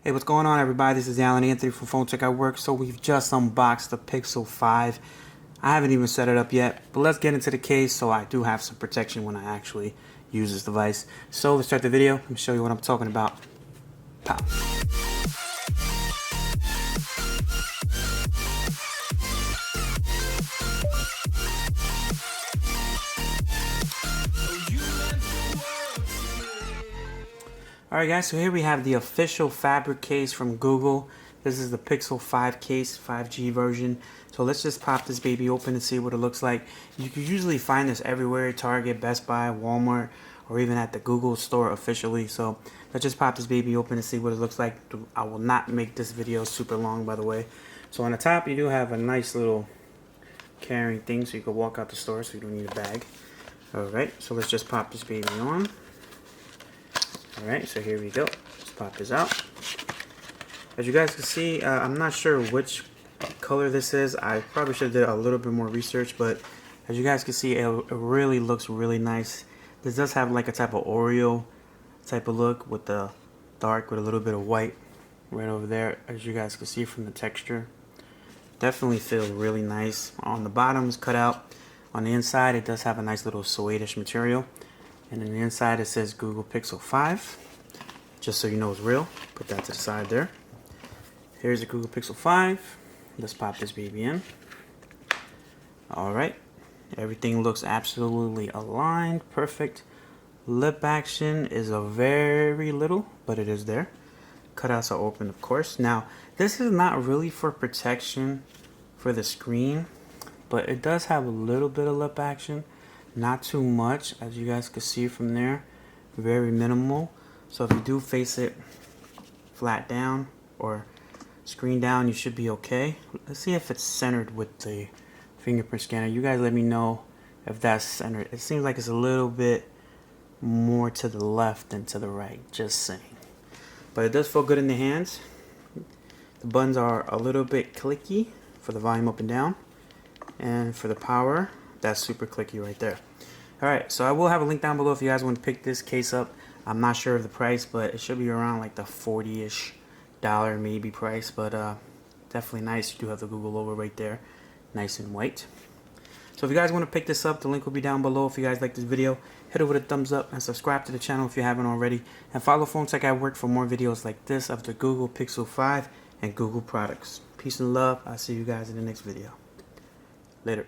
Hey, what's going on, everybody? This is Alan Anthony from Phone Check at Work. So we've just unboxed the Pixel 5. I haven't even set it up yet, but let's get into the case so I do have some protection when I actually use this device. So let's start the video. Let me show you what I'm talking about. Pow. Alright guys, so here we have the official fabric case from Google. This is the Pixel 5 case, 5G version. So let's just pop this baby open and see what it looks like. You can usually find this everywhere, Target, Best Buy, Walmart, or even at the Google store officially. So let's just pop this baby open and see what it looks like. I will not make this video super long, by the way. So on the top you do have a nice little carrying thing so you can walk out the store so you don't need a bag. Alright, so let's just pop this baby on. Alright, so here we go. Let's pop this out. As you guys can see, I'm not sure which color this is. I probably should have did a little bit more research, but as you guys can see, it really looks really nice. This does have like a type of Oreo type of look with the dark with a little bit of white right over there, as you guys can see from the texture. Definitely feels really nice. On the bottom is cut out. On the inside, it does have a nice little suede-ish material. And on the inside it says Google Pixel 5, just so you know it's real. Put that to the side there. Here's the Google Pixel 5. Let's pop this baby in. Alright, everything looks absolutely aligned, perfect. Lip action is a very little, but it is there. Cutouts are open, of course. Now, this is not really for protection for the screen, but it does have a little bit of lip action. Not too much, as you guys can see from there. Very minimal. So if you do face it flat down or screen down, you should be okay. Let's see if it's centered with the fingerprint scanner. You guys let me know if that's centered. It seems like it's a little bit more to the left than to the right, just saying. But it does feel good in the hands. The buttons are a little bit clicky for the volume up and down, and for the power, that's super clicky right there. Alright, so I will have a link down below if you guys want to pick this case up. I'm not sure of the price, but it should be around like the $40-ish maybe price, but definitely nice. You do have the Google logo right there, nice and white. So if you guys want to pick this up, the link will be down below. If you guys like this video, hit it with a thumbs up and subscribe to the channel if you haven't already. And follow Phone Tech at Work for more videos like this of the Google Pixel 5 and Google products. Peace and love. I'll see you guys in the next video. Later.